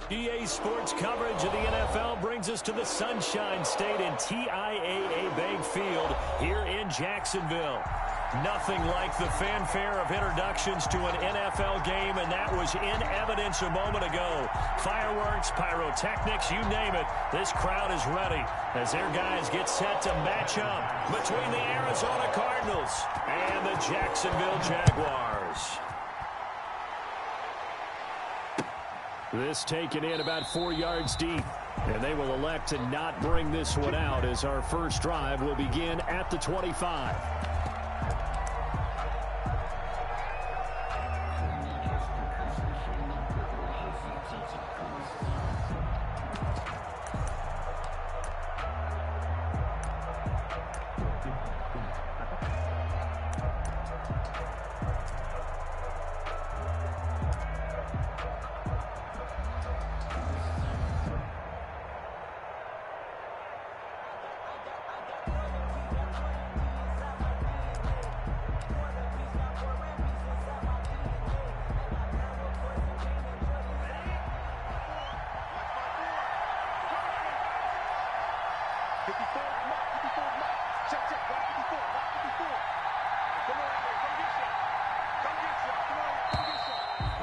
EA Sports coverage of the NFL brings us to the Sunshine State in TIAA Bank Field here in Jacksonville. Nothing like the fanfare of introductions to an NFL game, and that was in evidence a moment ago. Fireworks, pyrotechnics, you name it, this crowd is ready as their guys get set to match up between the Arizona Cardinals and the Jacksonville Jaguars. This taken in about 4 yards deep, and they will elect to not bring this one out as our first drive will begin at the 25.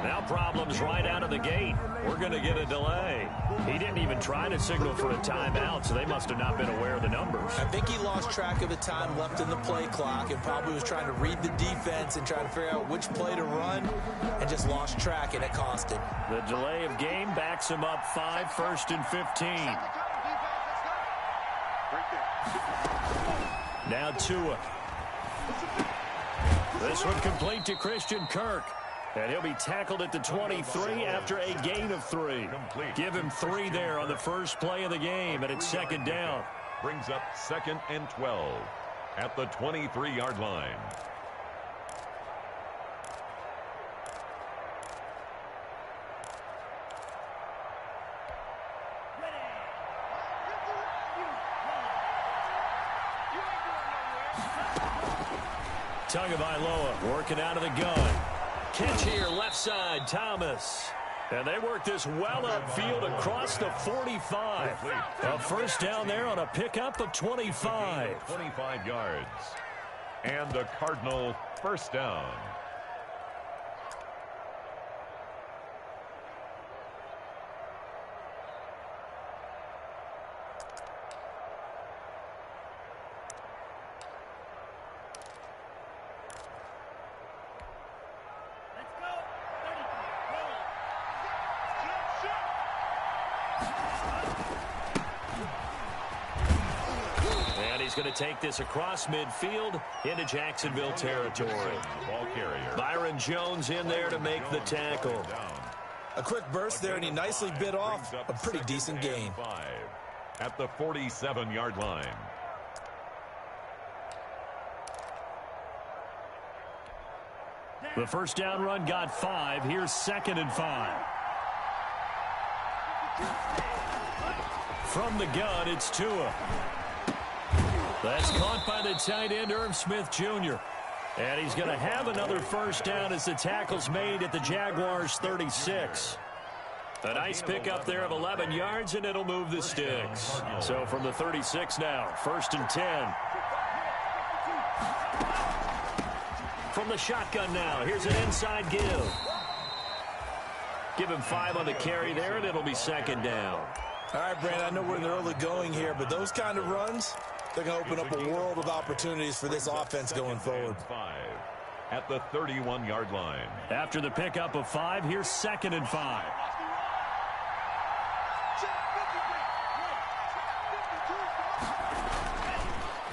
Now problems right out of the gate. We're going to get a delay. He didn't even try to signal for a timeout, so they must have not been aware of the numbers. I think he lost track of the time left in the play clock and probably was trying to read the defense and trying to figure out which play to run and just lost track, and it cost him. The delay of game backs him up 5, 1st and 15. Now Tua. This one complete to Christian Kirk. And he'll be tackled at the 23 after a gain of 3. Give him 3 there on the first play of the game, and it's second down. Brings up 2nd and 12 at the 23-yard line. Tagovailoa working out of the gun. Catch here, left side, Thomas. And they work this well upfield across the 45. A first down there on a pickup of 25. 25 yards. And the Cardinal first down. He's going to take this across midfield into Jacksonville territory. Ball carrier. Byron Jones in there to make the tackle. A quick burst there, and he nicely bit off a pretty decent gain. At the 47-yard line. The first down run got 5. Here's 2nd and 5. From the gun, it's Tua. That's caught by the tight end, Irv Smith Jr. And he's going to have another first down as the tackle's made at the Jaguars 36. A nice pickup there of 11 yards, and it'll move the sticks. So from the 36 now, 1st and 10. From the shotgun now, here's an inside give. Give him 5 on the carry there, and it'll be 2nd down. All right, Brandon, I know we're in the early going here, but those kind of runs, they're going to open up a world of opportunities for this offense going forward. 5 at the 31-yard line. After the pickup of 5, here's 2nd and 5.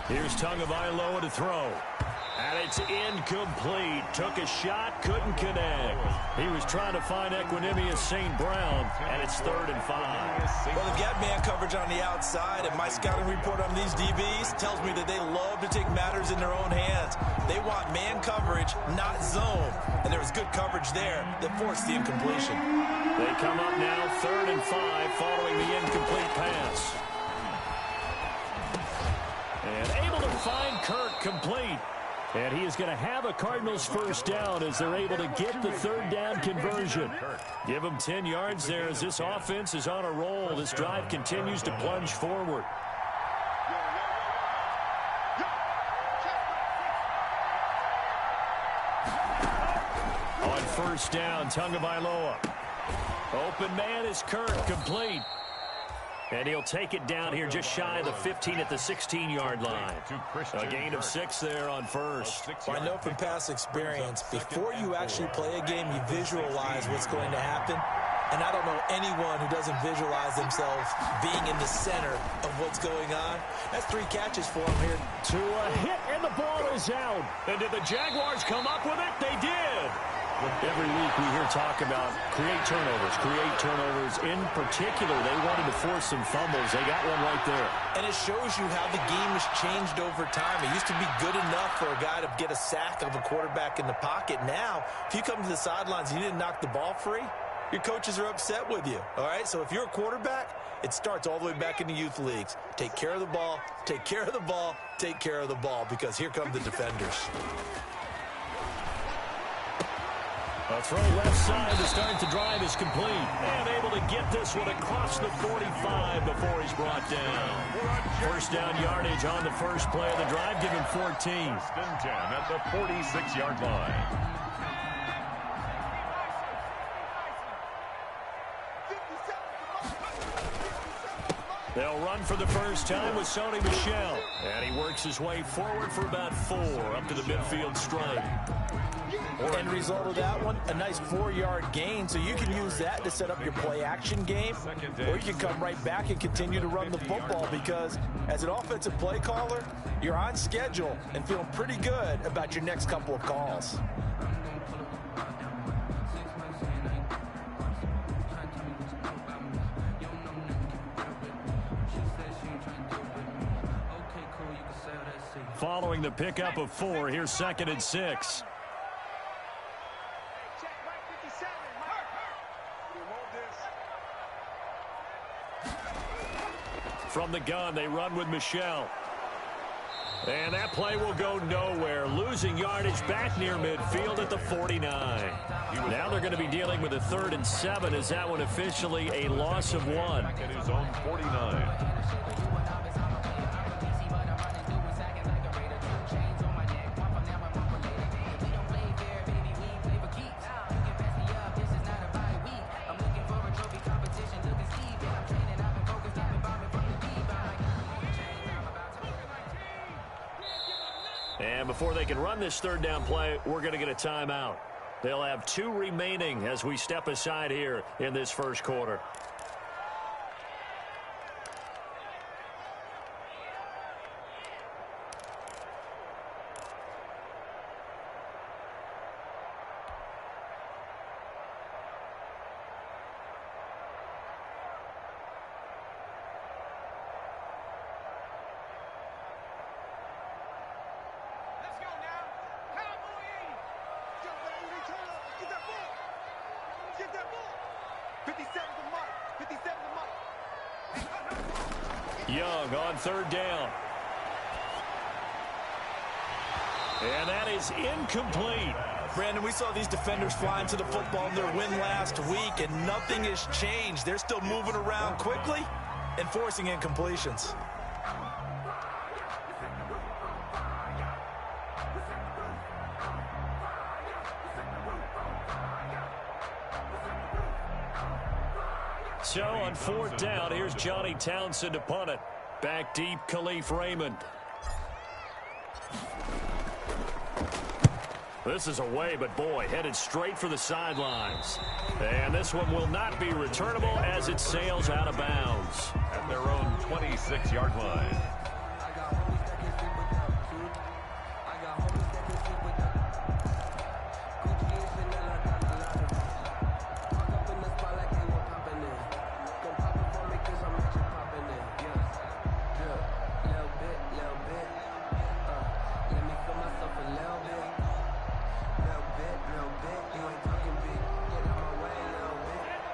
Here's Tagovailoa to throw. And it's incomplete. Took a shot, couldn't connect. He was trying to find Equanimous St. Brown, and it's 3rd and 5. Well, they've got man coverage on the outside, and my scouting report on these DBs tells me that they love to take matters in their own hands. They want man coverage, not zone. And there was good coverage there that forced the incompletion. They come up now 3rd and 5 following the incomplete pass. And able to find Kirk complete. And he is going to have a Cardinals first down as they're able to get the third down conversion. Give him 10 yards there as this offense is on a roll. This drive continues to plunge forward. On first down, Tagovailoa. Open man is Kirk, complete. And he'll take it down here just shy of the 15 at the 16-yard line. A gain of 6 there on first. Well, I know from past experience, before you actually play a game, you visualize what's going to happen. And I don't know anyone who doesn't visualize themselves being in the center of what's going on. That's 3 catches for him here. To a hit, and the ball is out. And did the Jaguars come up with it? They did. Every week we hear talk about create turnovers. In particular, they wanted to force some fumbles. They got one right there. And it shows you how the game has changed over time. It used to be good enough for a guy to get a sack of a quarterback in the pocket. Now, if you come to the sidelines and you didn't knock the ball free, your coaches are upset with you. All right? So if you're a quarterback, it starts all the way back in the youth leagues. Take care of the ball, take care of the ball, take care of the ball, because here come the defenders. A throw left side to start the drive is complete. And able to get this one across the 45 before he's brought down. First down yardage on the first play of the drive, give him 14. 10 at the 46-yard line. They'll run for the first time with Sony Michel. And he works his way forward for about 4 up to the midfield stripe. End result of that one, a nice 4-yard gain, so you can use that to set up your play-action game, or you can come right back and continue to run the football, because as an offensive play caller, you're on schedule and feeling pretty good about your next couple of calls. Following the pickup of 4, here's 2nd and 6. From the gun, they run with Michel. And that play will go nowhere. Losing yardage back near midfield at the 49. Now they're going to be dealing with a 3rd and 7 as that one officially a loss of 1. At his own 49. And before they can run this 3rd down play, we're going to get a timeout. They'll have 2 remaining as we step aside here in this first quarter. Young on 3rd down. And that is incomplete. Brandon, we saw these defenders flying to the football in their win last week, and nothing has changed. They're still moving around quickly and forcing incompletions. So on 4th down, here's Johnny Townsend to punt it. Back deep, Khalif Raymond. This is away, but boy, headed straight for the sidelines. And this one will not be returnable as it sails out of bounds. At their own 26-yard line.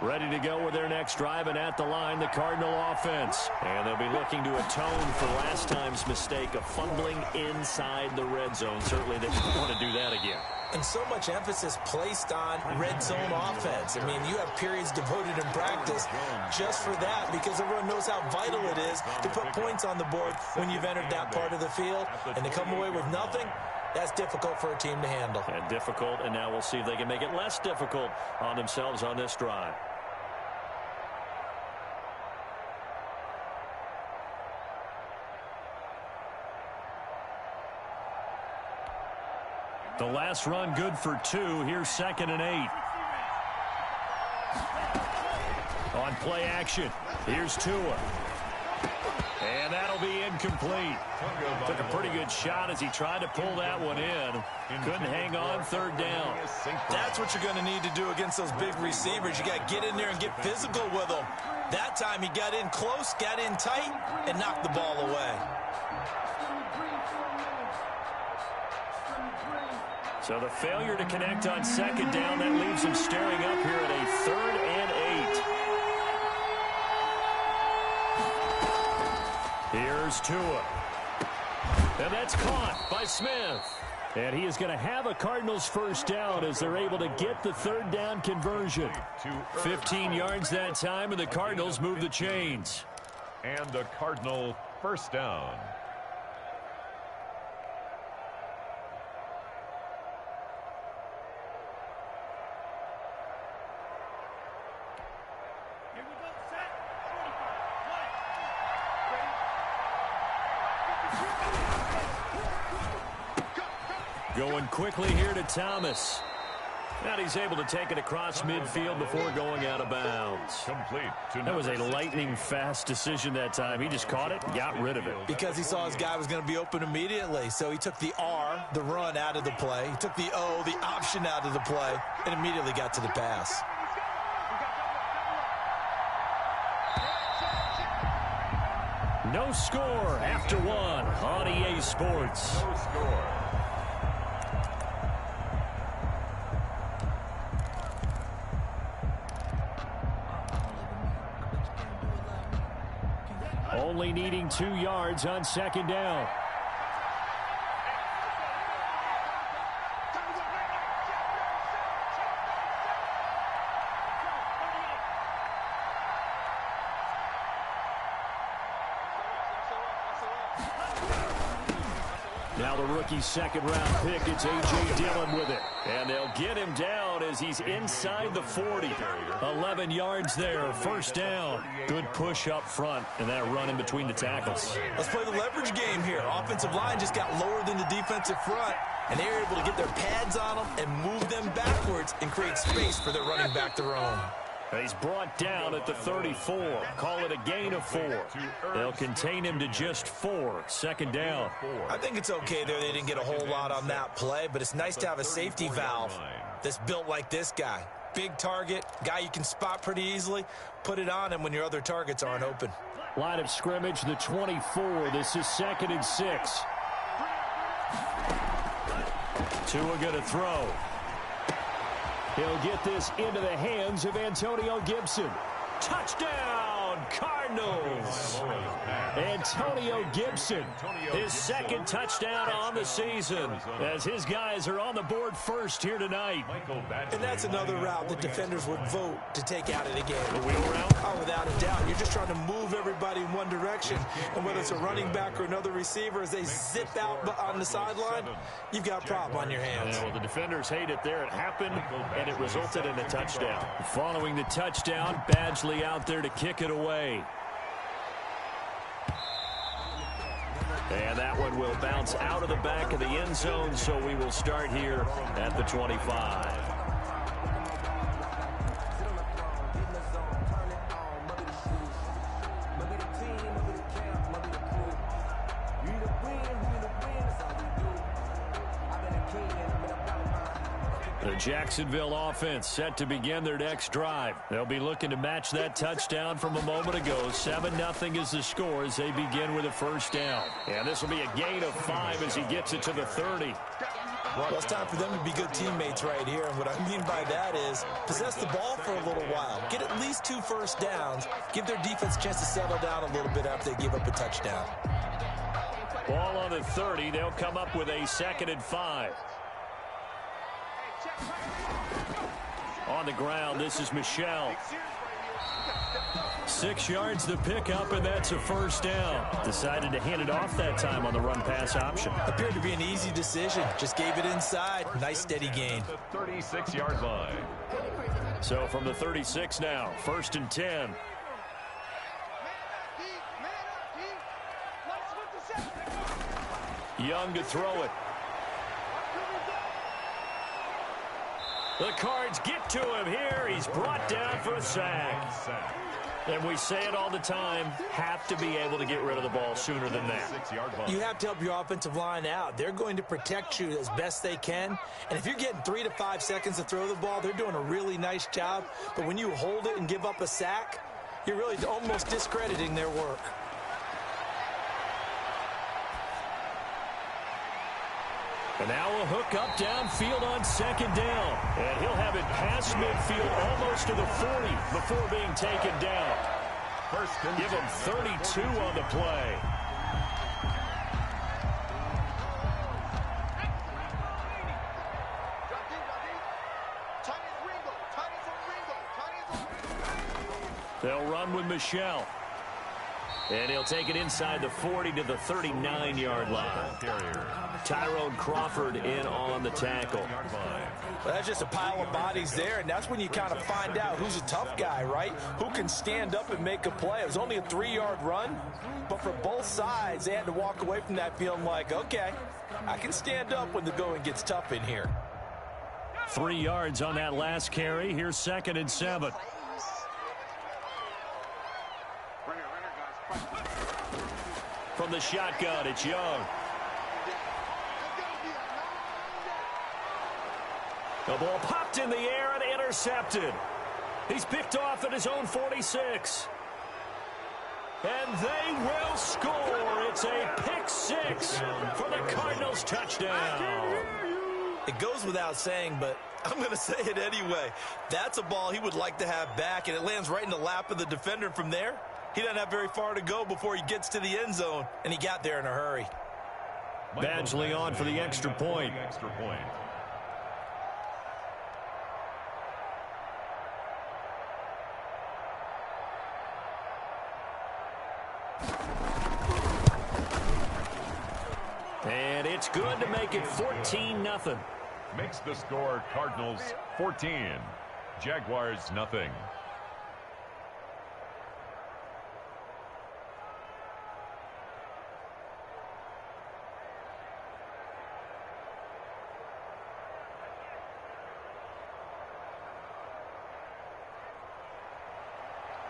Ready to go with their next drive, and at the line, the Cardinal offense. And they'll be looking to atone for last time's mistake of fumbling inside the red zone. Certainly they don't want to do that again. And so much emphasis placed on red zone offense. I mean, you have periods devoted in practice just for that, because everyone knows how vital it is to put points on the board when you've entered that part of the field. And to come away with nothing, that's difficult for a team to handle. And difficult, and now we'll see if they can make it less difficult on themselves on this drive. The last run good for 2. Here's 2nd and 8. On play action, here's Tua. And that'll be incomplete. Took a pretty good shot as he tried to pull that one in. Couldn't hang on 3rd down. That's what you're going to need to do against those big receivers. You got to get in there and get physical with them. That time he got in close, got in tight, and knocked the ball away. So the failure to connect on 2nd down, that leaves him staring up here at a 3rd and 8. Here's Tua. And that's caught by Smith. And he is going to have a Cardinals first down as they're able to get the 3rd down conversion. 15 yards that time, and the Cardinals move the chains. And a Cardinal first down. Going quickly here to Thomas. And he's able to take it across midfield before going out of bounds. Complete. That was a lightning-fast decision that time. He just caught it and got rid of it. Because he saw his guy was going to be open immediately. So he took the R, the run, out of the play. He took the O, the option, out of the play, and immediately got to the pass. No score after 1 on EA Sports. No score. Only needing 2 yards on 2nd down. Now the rookie 2nd-round pick, it's A.J. Dillon with it. And they'll get him down as he's inside the 40. 11 yards there, first down. Good push up front, and that run in between the tackles. Let's play the leverage game here. Offensive line just got lower than the defensive front, and they were able to get their pads on them and move them backwards and create space for their running back to roam. He's brought down at the 34. Call it a gain of 4. They'll contain him to just 4. 2nd down. I think it's okay there. They didn't get a whole lot on that play, but it's nice to have a safety valve that's built like this guy. Big target, guy you can spot pretty easily. Put it on him when your other targets aren't open. Line of scrimmage, the 24. This is 2nd and 6. Tua going to throw. He'll get this into the hands of Antonio Gibson. Touchdown, Cardinals. Antonio Gibson, his 2nd touchdown on the season, as his guys are on the board first here tonight. And that's another route that defenders would vote to take out of the game. The wheel route? Oh, without a doubt. You're just trying to move everybody in one direction. And whether it's a running back or another receiver, as they zip out on the sideline, you've got a problem on your hands. Yeah, well, the defenders hate it there. It happened, and it resulted in a touchdown. Following the touchdown, Badgley out there to kick it away. And that one will bounce out of the back of the end zone, so we will start here at the 25. The Jacksonville offense set to begin their next drive. They'll be looking to match that touchdown from a moment ago. 7-0 is the score as they begin with a first down. And this will be a gain of 5 as he gets it to the 30. Well, it's time for them to be good teammates right here. And what I mean by that is possess the ball for a little while. Get at least 2 first downs. Give their defense a chance to settle down a little bit after they give up a touchdown. Ball on the 30. They'll come up with a 2nd and 5. On the ground, this is Michel. 6 yards the pickup, and that's a first down. Decided to hand it off that time on the run-pass option. Appeared to be an easy decision. Just gave it inside. Nice steady gain. 36-yard line. So from the 36 now, 1st and 10. Young to throw it. The Cards get to him here. He's brought down for a sack. And we say it all the time, have to be able to get rid of the ball sooner than that. You have to help your offensive line out. They're going to protect you as best they can. And if you're getting 3 to 5 seconds to throw the ball, they're doing a really nice job. But when you hold it and give up a sack, you're really almost discrediting their work. And now a hook up downfield on 2nd down. And he'll have it past midfield almost to the 40 before being taken down. Give him 32 on the play. They'll run with Michel. And he'll take it inside the 40 to the 39-yard line. Tyrone Crawford in on the tackle. Well, that's just a pile of bodies there, and that's when you kind of find out who's a tough guy, right? Who can stand up and make a play. It was only a 3-yard run, but for both sides, they had to walk away from that feeling like, okay, I can stand up when the going gets tough in here. 3 yards on that last carry. Here's 2nd and 7. From the shotgun, it's Young. The ball popped in the air and intercepted. He's picked off at his own 46. And they will score. It's a pick 6 for the Cardinals touchdown. It goes without saying, but I'm going to say it anyway. That's a ball he would like to have back, and it lands right in the lap of the defender from there. He doesn't have very far to go before he gets to the end zone, and he got there in a hurry. Badgley on for the extra point. And it's good to make it 14-0. Makes the score Cardinals 14, Jaguars nothing.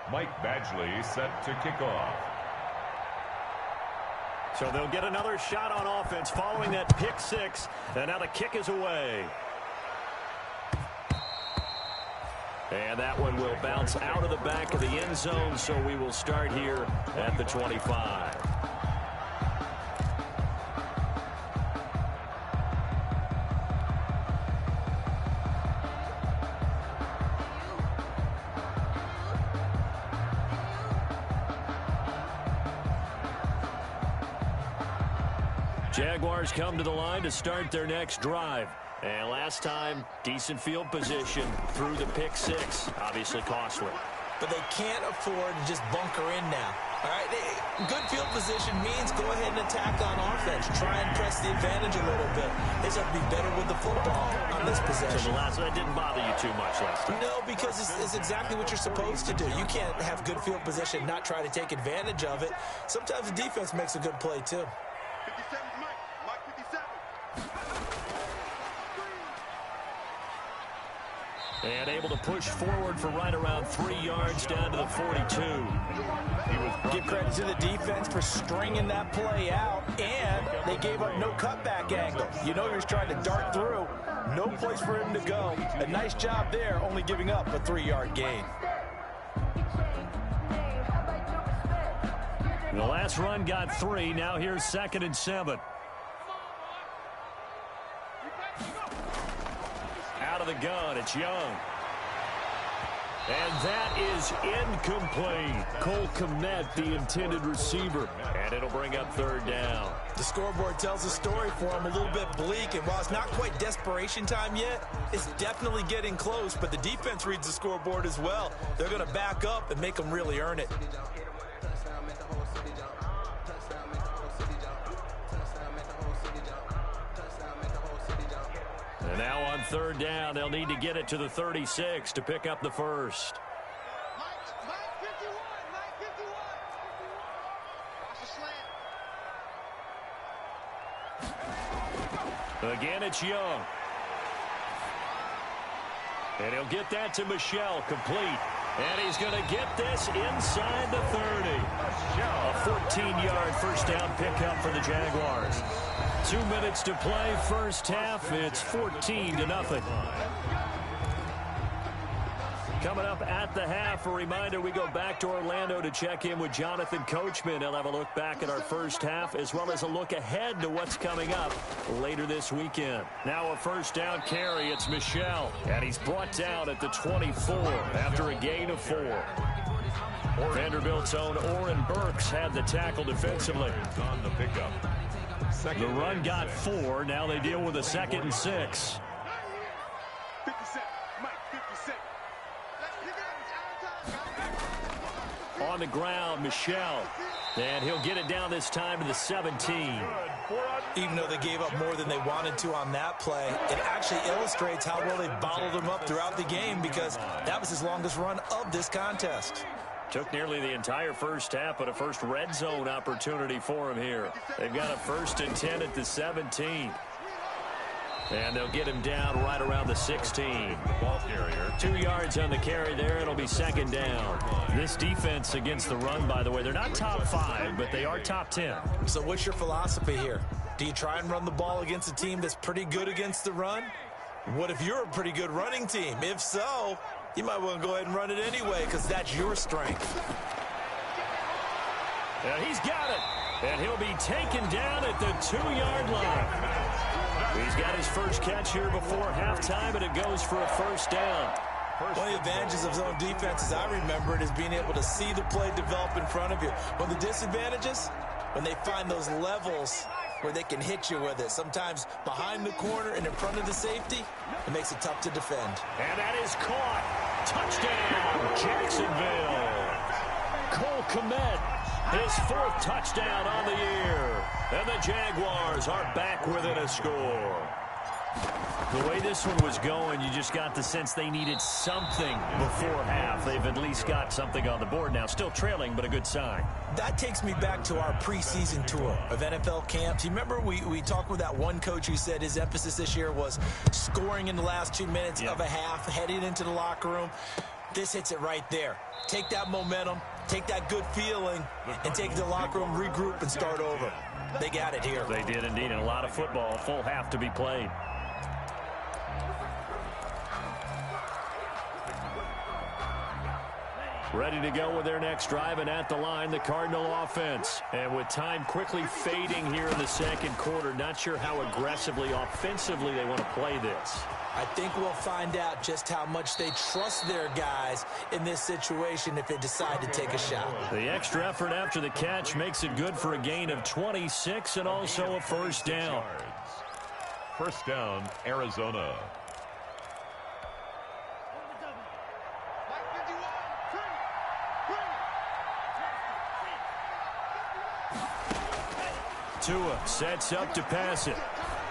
Mike Badgley set to kick off. So they'll get another shot on offense following that pick 6. And now the kick is away. And that one will bounce out of the back of the end zone, so we will start here at the 25. Jaguars come to the line to start their next drive. And last time, decent field position through the pick 6. Obviously costly. But they can't afford to just bunker in now. All right, good field position means go ahead and attack on offense. Try and press the advantage a little bit. They just have to be better with the football on this possession. So the last one didn't bother you too much last time. No, because it's exactly what you're supposed to do. You can't have good field position, not try to take advantage of it. Sometimes the defense makes a good play, too. And able to push forward for right around 3 yards down to the 42. Give credit to the defense for stringing that play out, and they gave up no cutback angle. You know he was trying to dart through. No place for him to go. A nice job there, only giving up a 3-yard gain. The last run got 3. Now here's 2nd and 7. out of the gun. It's Young. And that is incomplete. Cole Kmet, the intended receiver. And it'll bring up third down. The scoreboard tells a story for him, a little bit bleak. And while it's not quite desperation time yet, it's definitely getting close. But the defense reads the scoreboard as well. They're going to back up and make them really earn it. And now on third down, they'll need to get it to the 36 to pick up the first. Again, it's Young. And he'll get that to Michel, complete. And he's going to get this inside the 30. A 14-yard first down pickup for the Jaguars. 2 minutes to play, first half. It's 14-0. Coming up at the half, a reminder, we go back to Orlando to check in with Jonathan Coachman. He'll have a look back at our first half as well as a look ahead to what's coming up later this weekend. Now a first down carry. It's Michel, and he's brought down at the 24 after a gain of 4. Vanderbilt's own Oren Burks had the tackle defensively. On the pickup. The run got 4. Now they deal with a 2nd and 6. On the ground, Michel. And he'll get it down this time to the 17. Even though they gave up more than they wanted to on that play, it actually illustrates how well they bottled him up throughout the game because that was his longest run of this contest. Took nearly the entire first half, but a first red zone opportunity for him here. They've got a 1st and 10 at the 17. And they'll get him down right around the 16. Ball carrier. 2 yards on the carry there. It'll be 2nd down. This defense against the run, by the way, they're not top 5, but they are top 10. So what's your philosophy here? Do you try and run the ball against a team that's pretty good against the run? What if you're a pretty good running team? If so, you might want to go ahead and run it anyway because that's your strength. And he's got it. And he'll be taken down at the 2-yard line. He's got his first catch here before halftime, and it goes for a first down. One of the advantages of zone defense, as I remember it, is being able to see the play develop in front of you. One of the disadvantages, when they find those levels where they can hit you with it, sometimes behind the corner and in front of the safety, it makes it tough to defend. And that is caught. Touchdown, Jacksonville. Cole Kmet, his 4th touchdown on the year. And the Jaguars are back within a score. The way this one was going, you just got the sense they needed something before half. They've at least got something on the board now. Still trailing, but a good sign. That takes me back to our preseason tour of NFL camps. You remember we talked with that one coach who said his emphasis this year was scoring in the last 2 minutes of a half, heading into the locker room. This hits it right there. Take that momentum, take that good feeling, and take it to the locker room, regroup, and start over. They got it here. They did indeed, and a lot of football, a full half to be played. Ready to go with their next drive, and at the line, the Cardinal offense. And with time quickly fading here in the second quarter, not sure how aggressively, offensively they want to play this. I think we'll find out just how much they trust their guys in this situation if they decide to take a shot. The extra effort after the catch makes it good for a gain of 26 and also a first down. First down, Arizona. Tua sets up to pass it.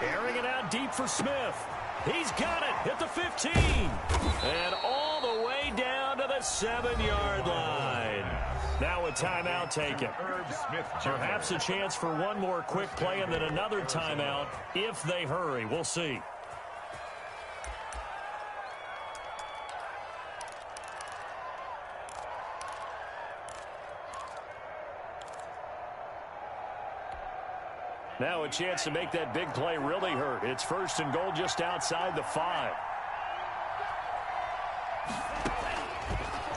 Airing it out deep for Smith. He's got it at the 15. And all the way down to the 7-yard line. Now a timeout taken. Perhaps a chance for one more quick play and then another timeout if they hurry. We'll see. Now a chance to make that big play really hurt. It's 1st and goal just outside the 5.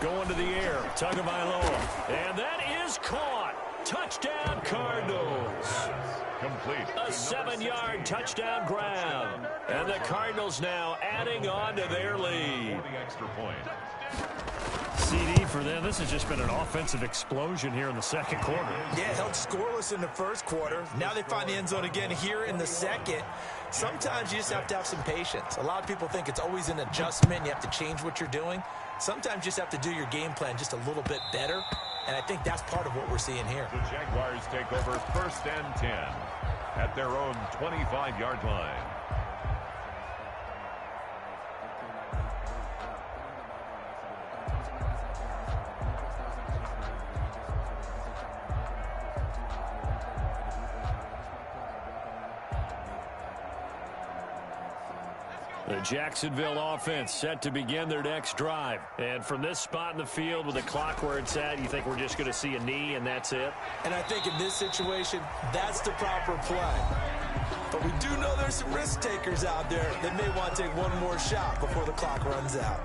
Going to the air. Tagovailoa. And that is caught. Touchdown, Cardinals. Complete. A 7-yard touchdown grab. And the Cardinals now adding on to their lead. For the extra point. CD for them. This has just been an offensive explosion here in the second quarter. Yeah, held scoreless in the first quarter. Now they find the end zone again here in the second. Sometimes you just have to have some patience. A lot of people think it's always an adjustment. You have to change what you're doing. Sometimes you just have to do your game plan just a little bit better. And I think that's part of what we're seeing here. The Jaguars take over 1st and 10 at their own 25-yard line. The Jacksonville offense set to begin their next drive. And from this spot in the field with the clock where it's at, you think we're just going to see a knee and that's it? And I think in this situation, that's the proper play. But we do know there's some risk takers out there that may want to take one more shot before the clock runs out.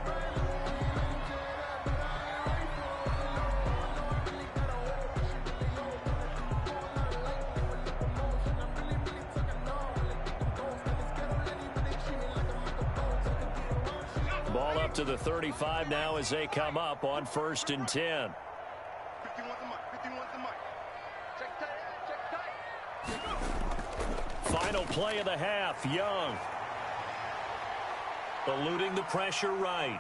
Ball up to the 35 now as they come up on 1st and 10. Final play of the half. Young eluding the pressure right.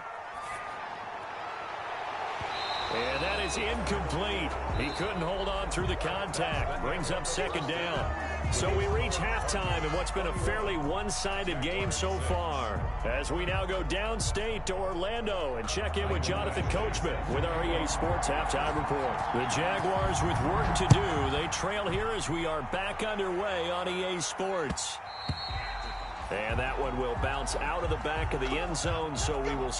And that is incomplete. He couldn't hold on through the contact. Brings up 2nd down. So we reach halftime in what's been a fairly one-sided game so far. As we now go downstate to Orlando and check in with Jonathan Coachman with our EA Sports Halftime Report. The Jaguars with work to do. They trail here as we are back underway on EA Sports. And that one will bounce out of the back of the end zone, so we will...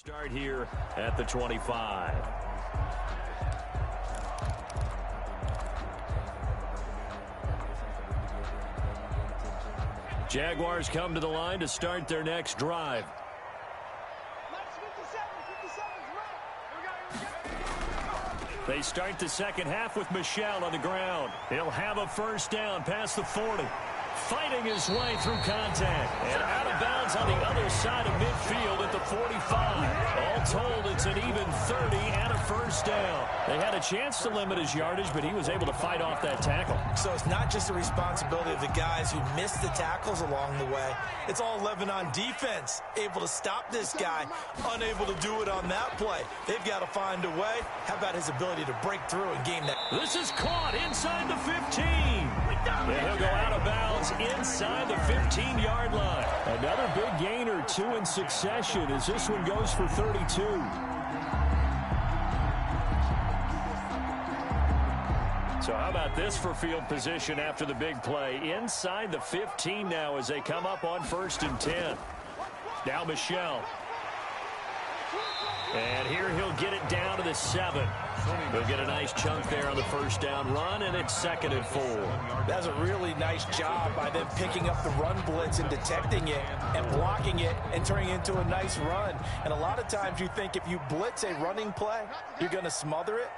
Start here at the 25. Jaguars come to the line to start their next drive. They start the second half with Michel on the ground. He'll have a 1st down past the 40. Fighting his way through contact. And out of bounds on the other side of midfield at the 45. All told, it's an even 30 and a 1st down. They had a chance to limit his yardage, but he was able to fight off that tackle. So it's not just the responsibility of the guys who missed the tackles along the way. It's all 11 on defense. Able to stop this guy. Unable to do it on that play. They've got to find a way. How about his ability to break through and gain that? This is caught inside the 15. And he'll go out of bounds inside the 15-yard line. Another big gain or 2 in succession as this one goes for 32. So how about this for field position after the big play? Inside the 15 now as they come up on 1st and 10. Now Michelle. And here he'll get it down to the 7. He'll get a nice chunk there on the first down run, and it's 2nd and 4. That's a really nice job by them picking up the run blitz and detecting it and blocking it and turning it into a nice run. And a lot of times you think if you blitz a running play, you're going to smother it.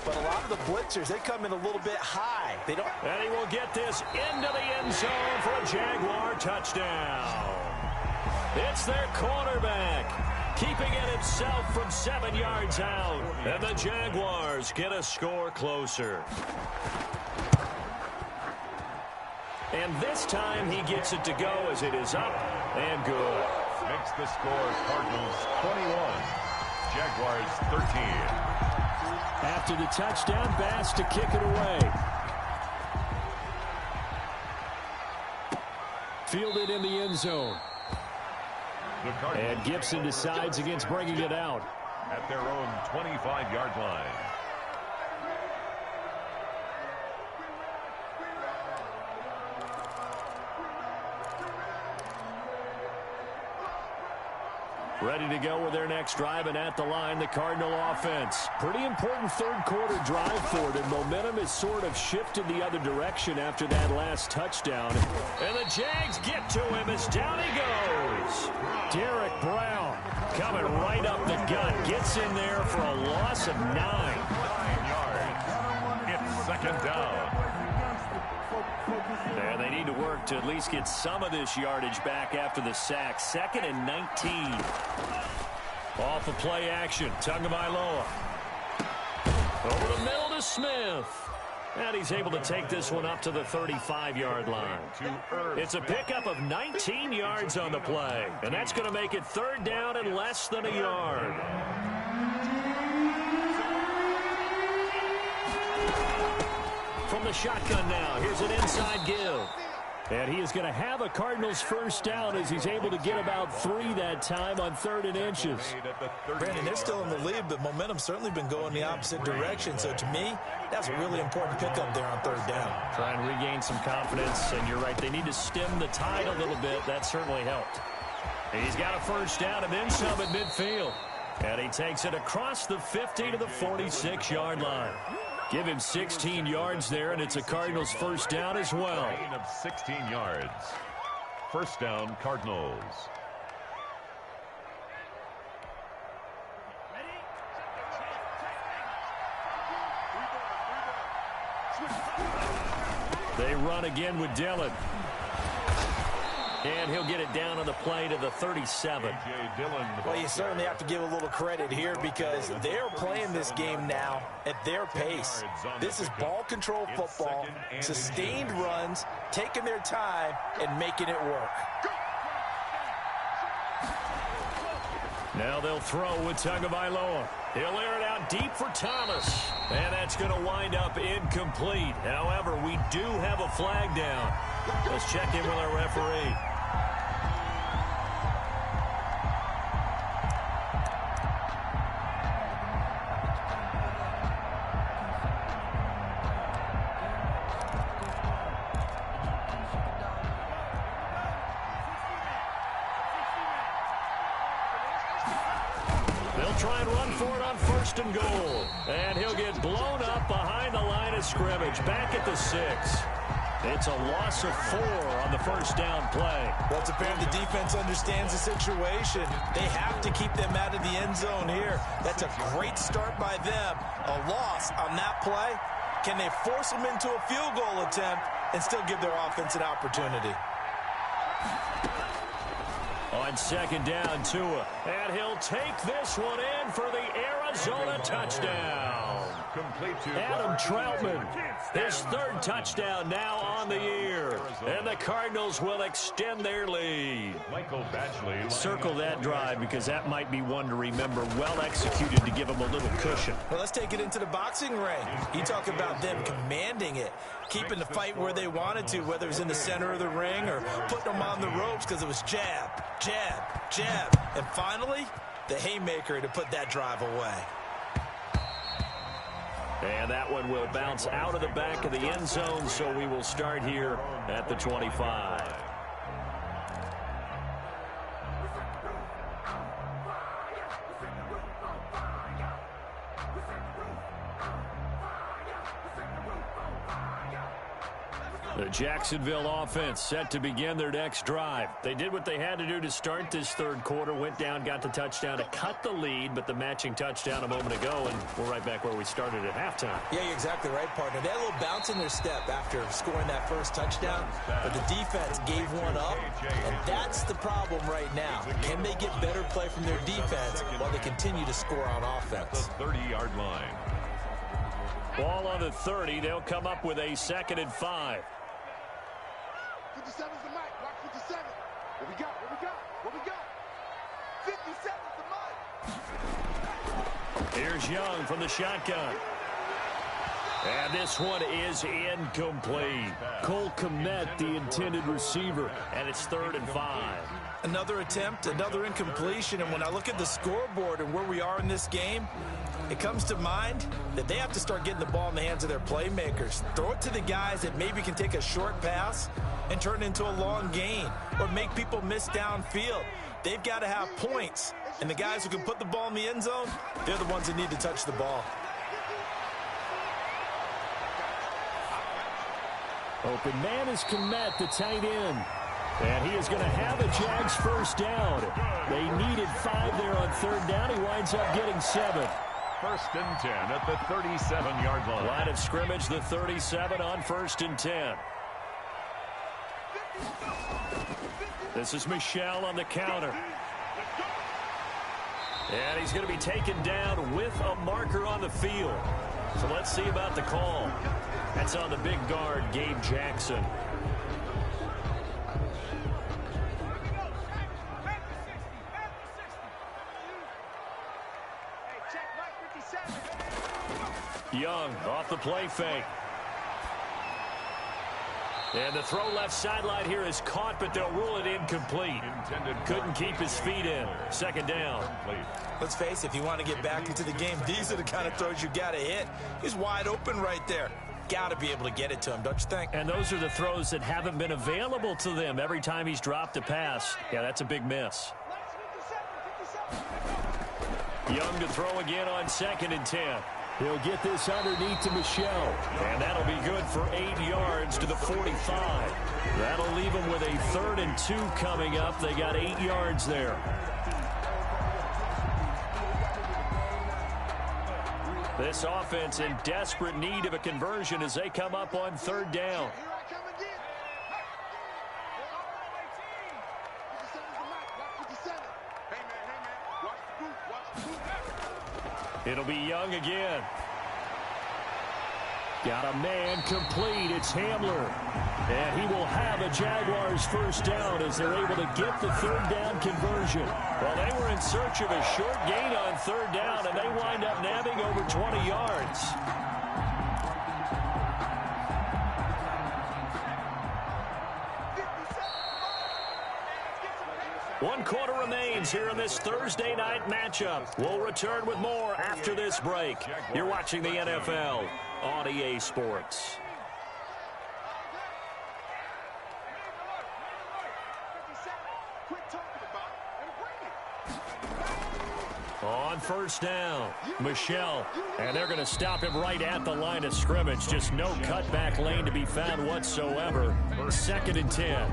But a lot of the blitzers, they come in a little bit high. They don't. And he will get this into the end zone for a Jaguar touchdown. It's their quarterback, keeping it himself from 7 yards out. And the Jaguars get a score closer. And this time he gets it to go as it is up and good. Makes the score Cardinals 21, Jaguars 13. After the touchdown, Bass to kick it away. Fielded in the end zone. And Gibson decides against bringing it out at their own 25-yard line. Ready to go with their next drive, and at the line, the Cardinal offense. Pretty important third-quarter drive for it, and momentum has sort of shifted the other direction after that last touchdown. And the Jags get to him as down he goes. Derek Brown coming right up the gut. Gets in there for a loss of 9. 9 yards. It's 2nd down. And they need to work to at least get some of this yardage back after the sack. 2nd and 19. Off of play action. Tagovailoa. Over the middle to Smith. And he's able to take this one up to the 35-yard line. It's a pickup of 19 yards on the play. And that's going to make it 3rd down and less than a yard. From the shotgun now, here's an inside give. And he is going to have a Cardinals first down as he's able to get about 3 that time on 3rd and inches. Brandon, they're still in the lead, but momentum's certainly been going the opposite direction. So to me, that's a really important pickup there on 3rd down. Try and regain some confidence, and you're right, they need to stem the tide a little bit. That certainly helped. He's got a first down and then some at midfield. And he takes it across the 50 to the 46-yard line. Give him 16 yards there, and it's a Cardinals first down as well. Gain of 16 yards. First down, Cardinals. They run again with Dillon. And he'll get it down on the play to the 37. Well, you certainly have to give a little credit here because they're playing this game now at their pace. This is ball control football, sustained runs, taking their time, and making it work. Now they'll throw with Tagovailoa. He'll air it out deep for Thomas. And that's going to wind up incomplete. However, we do have a flag down. Let's check in with our referee. Try and run for it on 1st and goal. And he'll get blown up behind the line of scrimmage. Back at the 6. It's a loss of 4 on the first down play. Well, it's apparent the defense understands the situation. They have to keep them out of the end zone here. That's a great start by them. A loss on that play. Can they force them into a field goal attempt and still give their offense an opportunity? On 2nd down, Tua. And he'll take this one in for the Arizona touchdown. Adam Troutman, his 3rd touchdown now on the year. And the Cardinals will extend their lead. Circle that drive because that might be one to remember. Well executed to give them a little cushion. Well, let's take it into the boxing ring. You talk about them commanding it, keeping the fight where they wanted to, whether it was in the center of the ring or putting them on the ropes because it was jab, jab, jab. And finally, the haymaker to put that drive away. And that one will bounce out of the back of the end zone, so we will start here at the 25. The Jacksonville offense set to begin their next drive. They did what they had to do to start this third quarter, went down, got the touchdown to cut the lead, but the matching touchdown a moment ago, and we're right back where we started at halftime. Yeah, you're exactly right, partner. They had a little bounce in their step after scoring that first touchdown, but the defense gave one up, and that's the problem right now. Can they get better play from their defense while they continue to score on offense? The 30-yard line. Ball on the 30. They'll come up with a 2nd and 5. 57's the mic. Watch 57. What we got? What we got? What we got? 57's the mic. Here's Young from the shotgun. And this one is incomplete. Cole Kmet, the intended receiver, and it's 3rd and 5. Another attempt, another incompletion, and when I look at the scoreboard and where we are in this game, it comes to mind that they have to start getting the ball in the hands of their playmakers. Throw it to the guys that maybe can take a short pass and turn it into a long gain or make people miss downfield. They've got to have points, and the guys who can put the ball in the end zone, they're the ones that need to touch the ball. Open man is Kmet, the tight end. And he is going to have a Jags first down. They needed 5 there on 3rd down. He winds up getting 7. 1st and 10 at the 37-yard line. Line of scrimmage, the 37 on 1st and 10. This is Michel on the counter. And he's going to be taken down with a marker on the field. So let's see about the call. That's on the big guard, Gabe Jackson. Young off the play fake. And the throw left sideline here is caught, but they'll rule it incomplete. Couldn't keep his feet in. 2nd down. Let's face it, if you want to get back into the game, these are the kind of throws you got to hit. He's wide open right there. Got to be able to get it to him, don't you think? And those are the throws that haven't been available to them every time he's dropped a pass. Yeah, that's a big miss. Young to throw again on 2nd and 10. He'll get this underneath to Michel. And that'll be good for 8 yards to the 45. That'll leave him with a 3rd and 2 coming up. They got 8 yards there. This offense in desperate need of a conversion as they come up on 3rd down. It'll be Young again. Got a man complete. It's Hamler. And he will have a Jaguars first down as they're able to get the 3rd down conversion. Well, they were in search of a short gain on 3rd down, and they wind up nabbing over 20 yards. One quarter remains here in this Thursday night matchup. We'll return with more after this break. You're watching the NFL on EA Sports. On 1st down, Michel. And they're going to stop him right at the line of scrimmage. Just no cutback lane to be found whatsoever. 2nd and 10.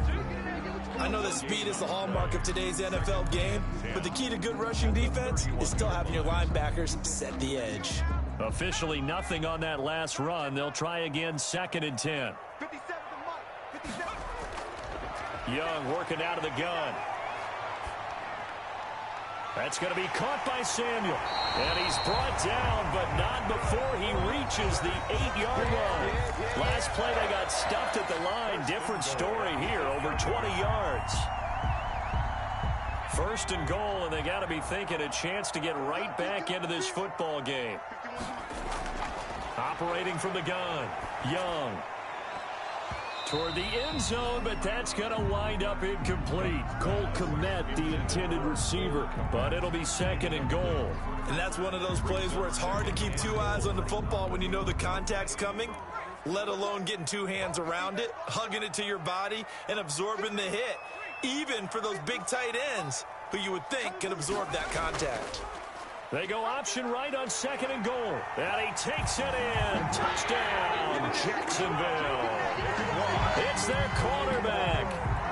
I know that speed is the hallmark of today's NFL game, but the key to good rushing defense is still having your linebackers set the edge. Officially nothing on that last run. They'll try again, 2nd and 10. 57 to Mike. 57. Young working out of the gun. That's going to be caught by Samuel. And he's brought down, but not before he reaches the 8-yard line. Last play, they got stuffed at the line. Different story here, over 20 yards. 1st and goal, and they got to be thinking a chance to get right back into this football game. Operating from the gun, Young. Toward the end zone, but that's going to wind up incomplete. Cole Kmet, the intended receiver, but it'll be 2nd and goal. And that's one of those plays where it's hard to keep 2 eyes on the football when you know the contact's coming, let alone getting 2 hands around it, hugging it to your body, and absorbing the hit, even for those big tight ends who you would think can absorb that contact. They go option right on 2nd and goal. And he takes it in. Touchdown, Jacksonville. It's their quarterback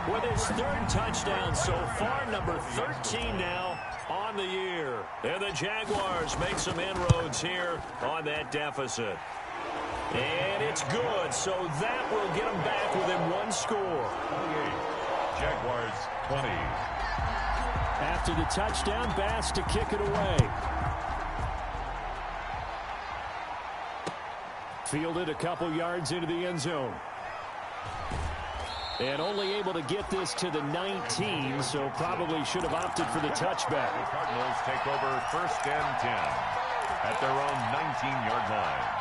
with his 3rd touchdown so far, number 13 now on the year. And the Jaguars make some inroads here on that deficit. And it's good, so that will get them back within 1 score. Jaguars 20. After the touchdown, Bass to kick it away. Fielded a couple yards into the end zone. And only able to get this to the 19, so probably should have opted for the touchback. The Cardinals take over 1st and 10 at their own 19-yard line.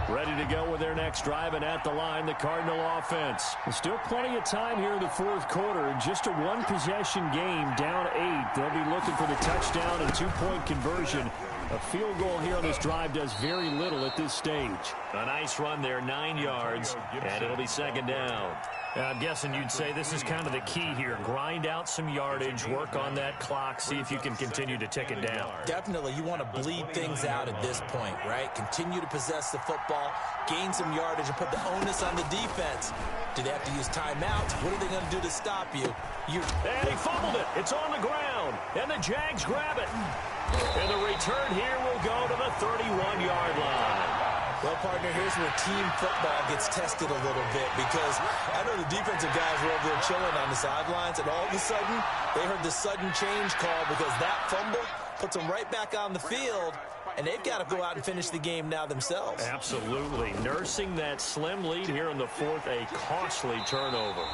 Ready to go with their next drive, and at the line, the Cardinal offense. Still plenty of time here in the 4th quarter. Just a 1-possession game, down 8. They'll be looking for the touchdown and 2-point conversion. A field goal here on this drive does very little at this stage. A nice run there, 9 yards, and it'll be 2nd down. I'm guessing you'd say this is kind of the key here. Grind out some yardage, work on that clock, see if you can continue to tick it down. Definitely, you want to bleed things out at this point, right? Continue to possess the football, gain some yardage, and put the onus on the defense. Do they have to use timeouts? What are they going to do to stop you? And he fumbled it. It's on the ground, and the Jags grab it. And the return here will go to the 31-yard line. Well, partner, here's where team football gets tested a little bit, because I know the defensive guys were over there chilling on the sidelines, and all of a sudden, they heard the sudden change call because that fumble puts them right back on the field, and they've got to go out and finish the game now themselves. Absolutely. Nursing that slim lead here in the 4th, a costly turnover.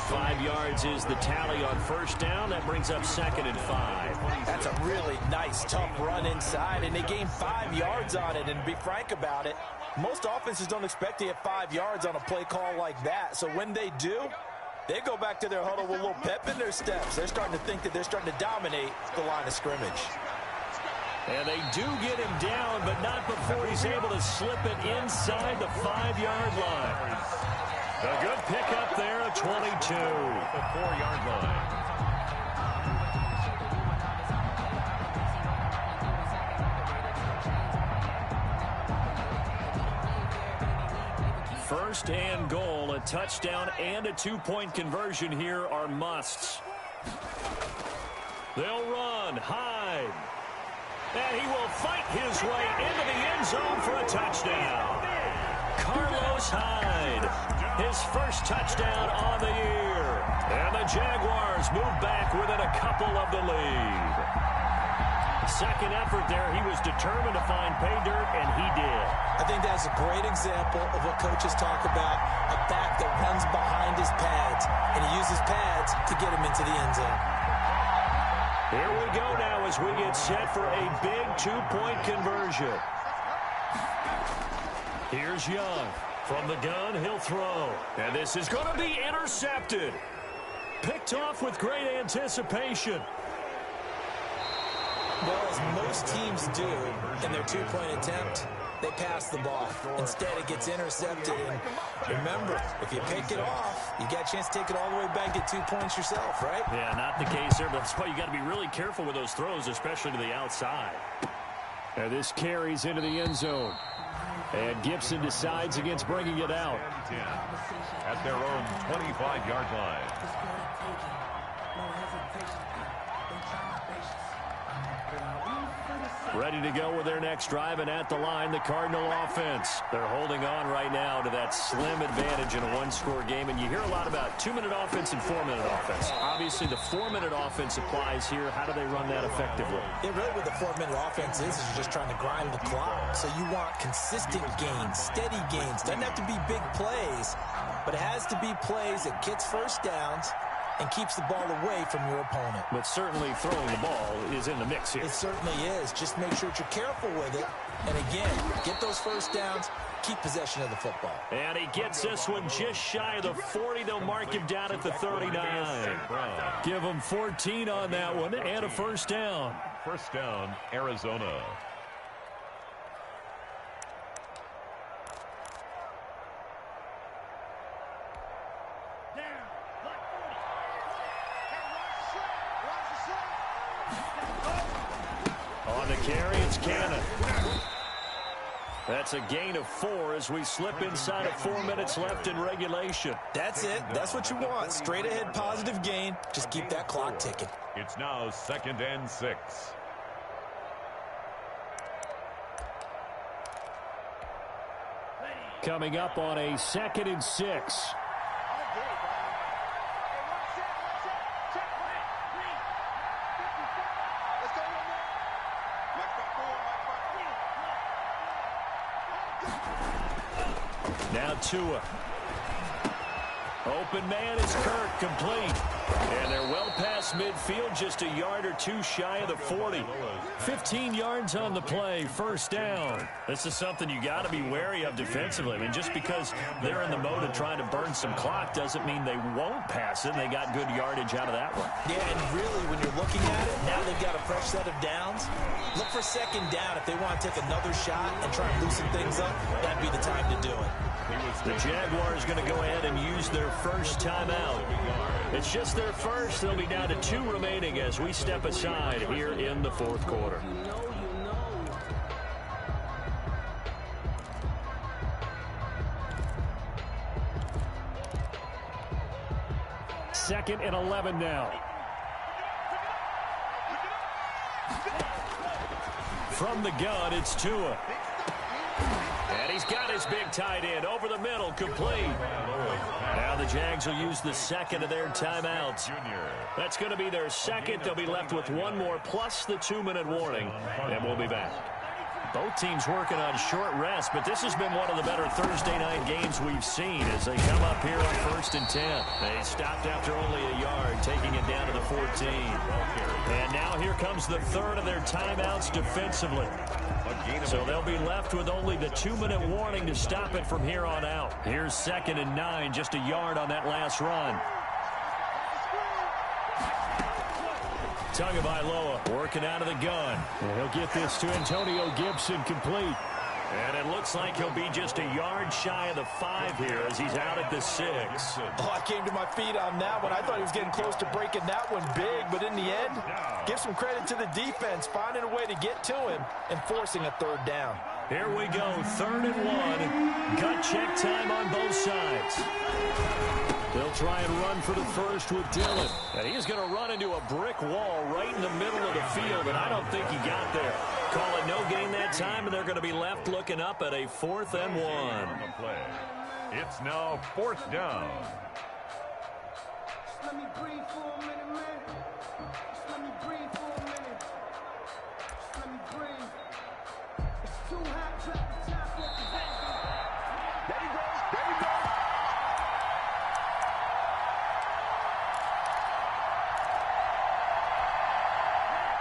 5 yards is the tally on 1st down. That brings up 2nd and 5. That's a really nice, tough run inside, and they gained 5 yards on it. And to be frank about it, most offenses don't expect to get 5 yards on a play call like that. So when they do, they go back to their huddle with a little pep in their steps. They're starting to think that they're starting to dominate the line of scrimmage. And they do get him down, but not before he's able to slip it inside the 5-yard line. A good pickup there at 22. The 4-yard line. First and goal, a touchdown and a 2-point conversion here are musts. They'll run, Hyde. And he will fight his way into the end zone for a touchdown. Carlos Hyde, his first touchdown on the year. And the Jaguars move back within a couple of the lead. Second effort there, he was determined to find pay dirt, and he did. I think that's a great example of what coaches talk about, a back that runs behind his pads, and he uses pads to get him into the end zone. Here we go now as we get set for a big 2-point conversion. Here's Young. From the gun, he'll throw. And this is going to be intercepted. Picked off with great anticipation. Well, as most teams do in their 2-point attempt, they pass the ball. Instead, it gets intercepted. And remember, if you pick it off, you got a chance to take it all the way back, get 2 points yourself, right? Yeah, not the case there, but that's why you got to be really careful with those throws, especially to the outside. And this carries into the end zone. And Gibson decides against bringing it out. At their own 25-yard line. Ready to go with their next drive, and at the line, the Cardinal offense. They're holding on right now to that slim advantage in a 1-score game, and you hear a lot about 2-minute offense and 4-minute offense. Obviously, the 4-minute offense applies here. How do they run that effectively? Yeah, really what the 4-minute offense is you're just trying to grind the clock. So you want consistent gains, steady gains. Doesn't have to be big plays, but it has to be plays that gets first downs and keeps the ball away from your opponent. But certainly throwing the ball is in the mix here. It certainly is. Just make sure that you're careful with it. And again, get those first downs, keep possession of the football. And he gets this one just shy of the 40. They'll mark him down at the 39. Give him 14 on that one and a first down. First down, Arizona. Cannon. That's a gain of 4 as we slip inside of 4 minutes left in regulation. That's it. That's what you want. Straight ahead positive gain. Just keep that clock ticking. It's now 2nd and 6. Coming up on a 2nd and 6. Now Tua. Open man is Kirk, complete. And they're well past midfield, just a yard or 2 shy of the 40. 15 yards on the play, first down. This is something you got to be wary of defensively. I mean, just because they're in the mode of trying to burn some clock doesn't mean they won't pass it. They got good yardage out of that one. Yeah, and really, when you're looking at it, now they've got a fresh set of downs. Look for 2nd down if they want to take another shot and try and loosen things up. That'd be the time to do it. The Jaguars going to go ahead and use their first timeout. It's just their first. They'll be down to 2 remaining as we step aside here in the 4th quarter. Second and 11 now. From the gun, it's Tua. And he's got his big tight end over the middle, complete. Now the Jags will use the 2nd of their timeouts. That's going to be their 2nd. They'll be left with 1 more plus the 2-minute warning, and we'll be back. Both teams working on short rest, but this has been one of the better Thursday night games we've seen as they come up here on 1st and 10. They stopped after only a yard, taking it down to the 14. And now here comes the 3rd of their timeouts defensively. So they'll be left with only the 2-minute warning to stop it from here on out. Here's 2nd and 9, just a yard on that last run. Tagovailoa working out of the gun. And he'll get this to Antonio Gibson, complete. And it looks like he'll be just a yard shy of the 5 here as he's out at the 6. Oh, I came to my feet on that one. I thought he was getting close to breaking that one big, but in the end, give some credit to the defense, finding a way to get to him and forcing a 3rd down. Here we go, 3rd and 1. Gut check time on both sides. They'll try and run for the first with Dillon. And he's going to run into a brick wall right in the middle of the field, and I don't think he got there. Call it no gain that time, and they're going to be left looking up at a 4th and 1. On the play. It's now 4th down. Just let me breathe for a minute, man. Just let me breathe for a minute. Just let me breathe. It's too hot, drop the top off the back. There he goes. There he goes.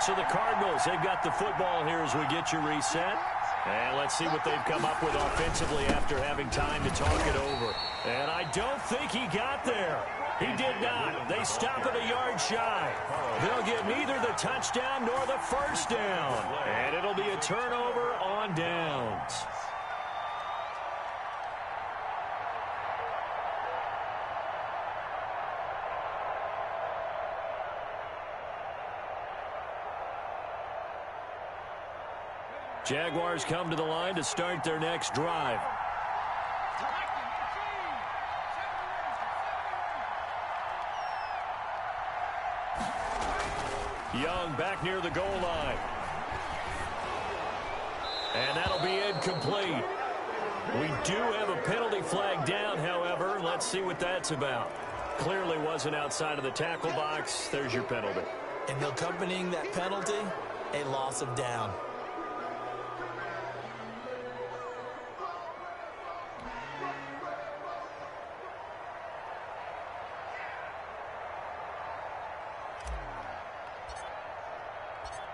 So the Cardinals, they've got the football here as we get you reset. And let's see what they've come up with offensively after having time to talk it over. And I don't think he got there. He did not. They stop at a yard shy. They'll get neither the touchdown nor the first down. And it'll be a turnover on downs. Jaguars come to the line to start their next drive. Young back near the goal line. And that'll be incomplete. We do have a penalty flag down, however. Let's see what that's about. Clearly wasn't outside of the tackle box. There's your penalty. And accompanying that penalty, a loss of down.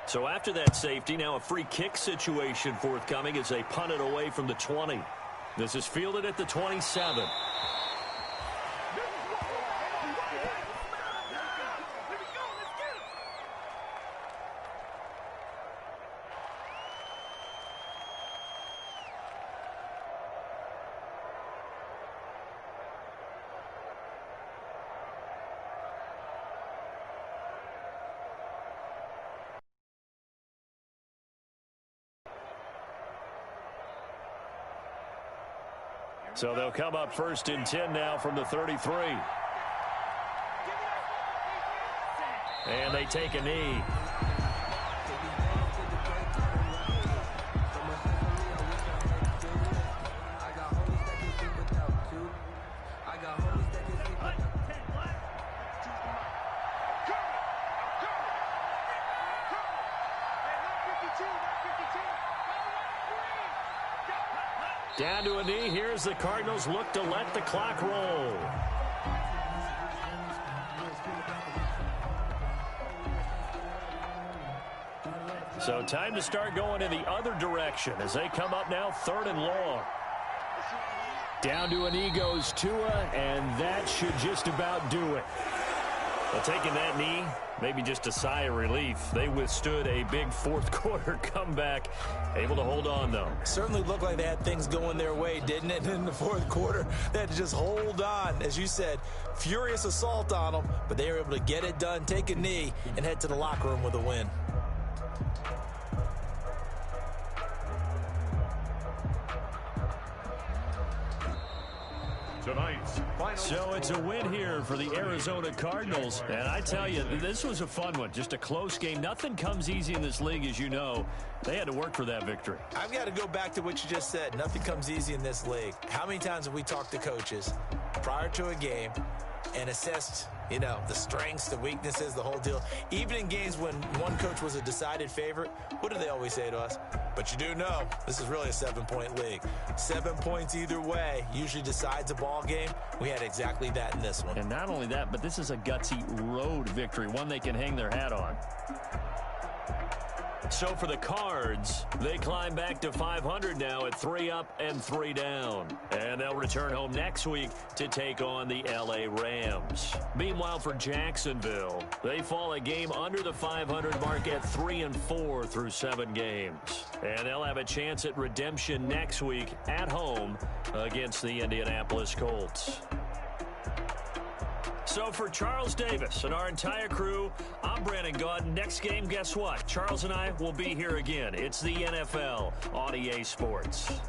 So after that safety, now a free kick situation forthcoming as they punt it away from the 20. This is fielded at the 27. So they'll come up 1st and 10 now from the 33. And they take a knee. Down to a knee. Here's the Cardinals look to let the clock roll. So time to start going in the other direction as they come up now 3rd and long. Down to a knee goes Tua, and that should just about do it. Well, taking that knee, maybe just a sigh of relief. They withstood a big 4th quarter comeback. Able to hold on, though. Certainly looked like they had things going their way, didn't it? In the 4th quarter, they had to just hold on. As you said, furious assault on them, but they were able to get it done, take a knee, and head to the locker room with a win. Tonight's final. So it's a win here for the Arizona Cardinals. And I tell you, this was a fun one. Just a close game. Nothing comes easy in this league, as you know. They had to work for that victory. I've got to go back to what you just said. Nothing comes easy in this league. How many times have we talked to coaches prior to a game and assessed, you know, the strengths, the weaknesses, the whole deal? Even in games when one coach was a decided favorite, what do they always say to us? But you do know this is really a 7-point league. 7 points either way usually decides a ball game. We had exactly that in this one. And not only that, but this is a gutsy road victory, one they can hang their hat on. So for the Cards, they climb back to 500 now at 3 up and 3 down. And they'll return home next week to take on the LA Rams. Meanwhile, for Jacksonville, they fall a game under the 500 mark at 3-4 through 7 games. And they'll have a chance at redemption next week at home against the Indianapolis Colts. So for Charles Davis and our entire crew, I'm Brandon Gaudin. Next game, guess what? Charles and I will be here again. It's the NFL on EA Sports.